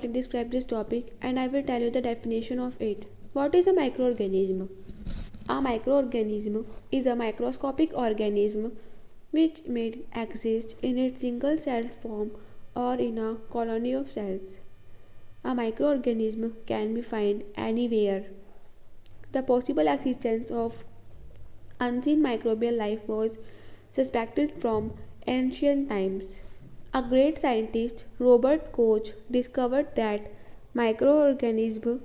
can describe this topic and I will tell you the definition of it. What is a microorganism? A microorganism is a microscopic organism which may exist in its single cell form or in a colony of cells. A microorganism can be found anywhere. The possible existence of unseen microbial life was suspected from ancient times. A great scientist, Robert Koch, discovered that microorganisms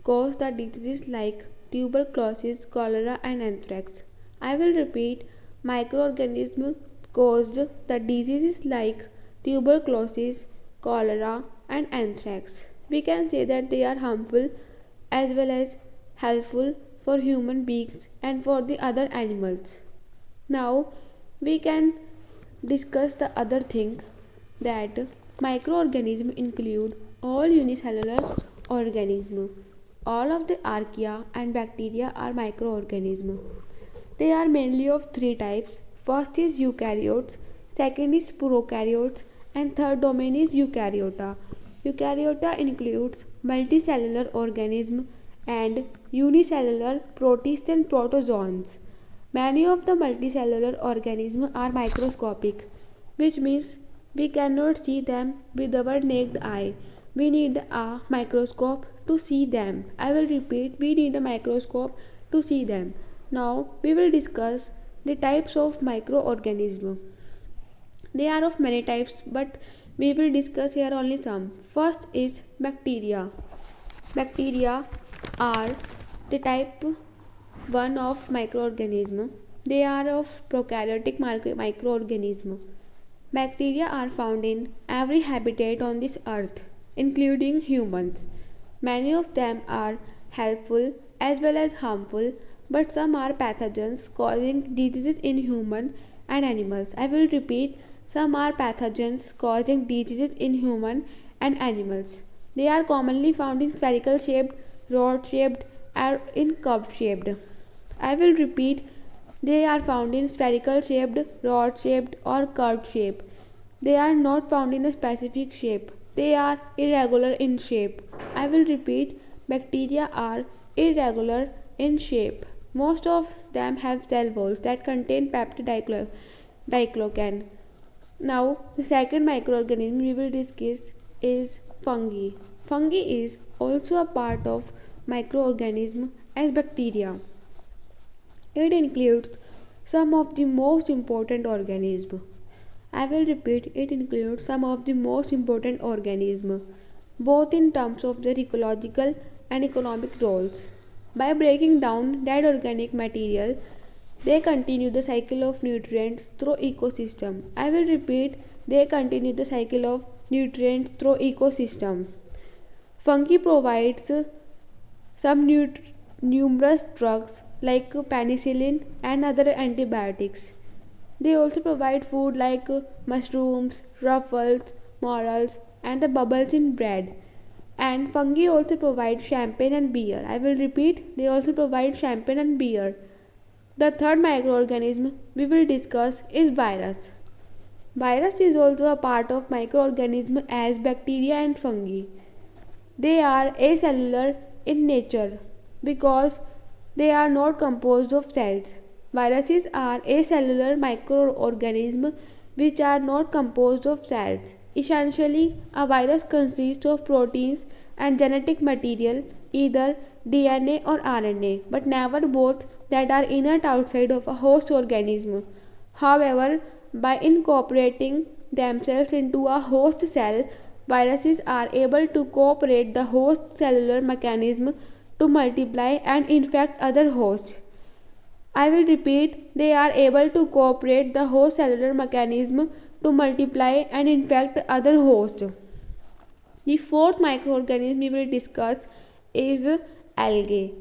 cause the diseases like tuberculosis, cholera, and anthrax. I will repeat: microorganisms caused the diseases like tuberculosis, cholera, and anthrax. We can say that they are harmful as well as helpful for human beings and for the other animals. Now we can discuss the other thing, that microorganisms include all unicellular organisms. All of the archaea and bacteria are microorganisms. They are mainly of three types. First is eukaryotes, second is prokaryotes, and third domain is eukaryota. Eukaryota includes multicellular organisms and unicellular protists and protozoans. Many of the multicellular organisms are microscopic, which means we cannot see them with our naked eye. We need a microscope to see them. I will repeat, we need a microscope to see them. Now we will discuss the types of microorganisms. They are of many types, but we will discuss here only some. First is bacteria. Bacteria are the type 1 of microorganism. They are of prokaryotic microorganism. Bacteria are found in every habitat on this earth, including humans. Many of them are helpful as well as harmful, but some are pathogens causing diseases in humans and animals. I will repeat, some are pathogens causing diseases in humans and animals. They are commonly found in spherical shaped, rod shaped, or in curved shaped. I will repeat, they are found in spherical shaped, rod shaped, or curved shape. They are not found in a specific shape. They are irregular in shape. I will repeat, bacteria are irregular in shape. Most of them have cell walls that contain peptide diclocan. Now, the second microorganism we will discuss is fungi. Fungi is also a part of microorganism as bacteria. It includes some of the most important organisms. I will repeat, it includes some of the most important organisms, both in terms of their ecological and economic roles. By breaking down dead organic material, they continue the cycle of nutrients through ecosystem. I will repeat, they continue the cycle of nutrients through ecosystem. Fungi provides some numerous drugs like penicillin and other antibiotics. They also provide food like mushrooms, truffles, morels, and the bubbles in bread. And fungi also provide champagne and beer. I will repeat, they also provide champagne and beer. The third microorganism we will discuss is virus. Virus is also a part of microorganism as bacteria and fungi. They are acellular in nature because they are not composed of cells. Viruses are acellular microorganisms which are not composed of cells. Essentially, a virus consists of proteins and genetic material, either DNA or RNA, but never both, that are inert outside of a host organism. However, by incorporating themselves into a host cell, viruses are able to cooperate the host cellular mechanism to multiply and infect other hosts. I will repeat, they are able to cooperate the host cellular mechanism to multiply and infect other hosts. The fourth microorganism we will discuss is algae.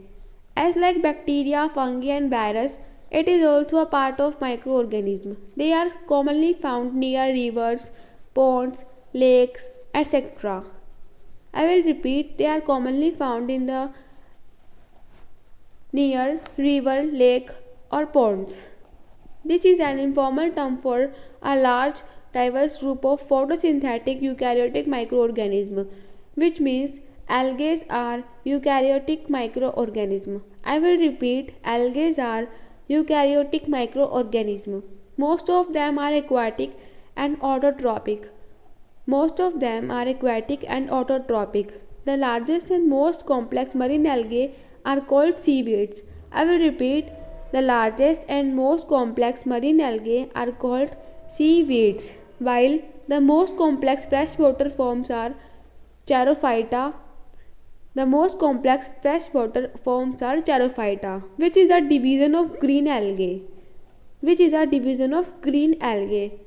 As like bacteria, fungi and virus, it is also a part of microorganism. They are commonly found near rivers, ponds, lakes, etc. I will repeat, they are commonly found in the near river, lake or ponds. This is an informal term for a large diverse group of photosynthetic eukaryotic microorganisms. which means algae are eukaryotic microorganisms. I will repeat, algae are eukaryotic microorganisms. Most of them are aquatic and autotrophic. Most of them are aquatic and autotrophic. The largest and most complex marine algae are called seaweeds. I will repeat, the largest and most complex marine algae are called seaweeds, while the most complex freshwater forms are Charophyta. The most complex freshwater forms are Charophyta, which is a division of green algae.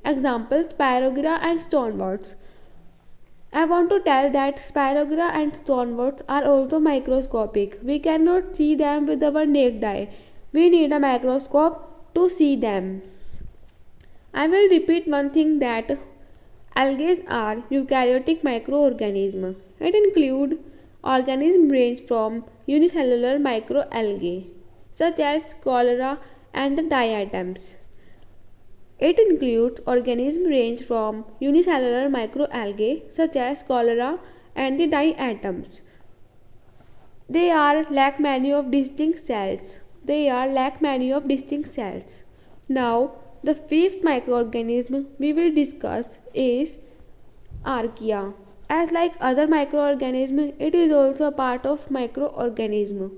Examples, Spirogyra and stoneworts. I want to tell that Spirogyra and stoneworts are also microscopic. We cannot see them with our naked eye. We need a microscope to see them. I will repeat one thing, that algae are eukaryotic microorganisms. It includes organisms range from unicellular microalgae such as cholera and the diatoms. It includes organisms range from unicellular microalgae such as cholera and the diatoms. They are lack many of distinct cells. Now, the fifth microorganism we will discuss is archaea. As like other microorganisms, it is also a part of microorganism.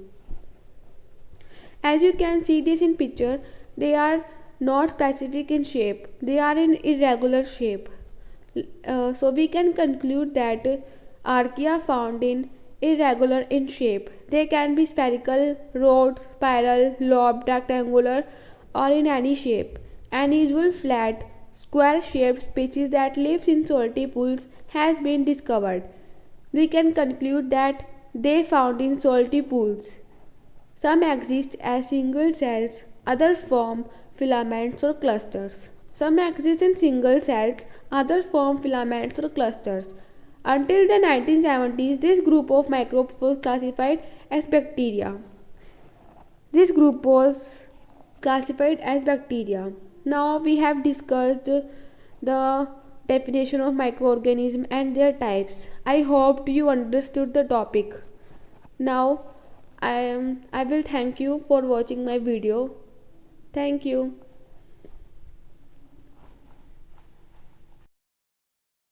As you can see this in picture, they are not specific in shape. They are in irregular shape. So we can conclude that archaea found in irregular in shape. They can be spherical, rods, spiral, lobed, rectangular, or in any shape. Unusual flat, square-shaped species that lives in salty pools has been discovered. We can conclude that they found in salty pools. Some exist as single cells, others form filaments or clusters. Until the 1970s, this group of microbes was classified as bacteria. Now we have discussed the definition of microorganism and their types. I hope you understood the topic. Now I will thank you for watching my video. Thank you.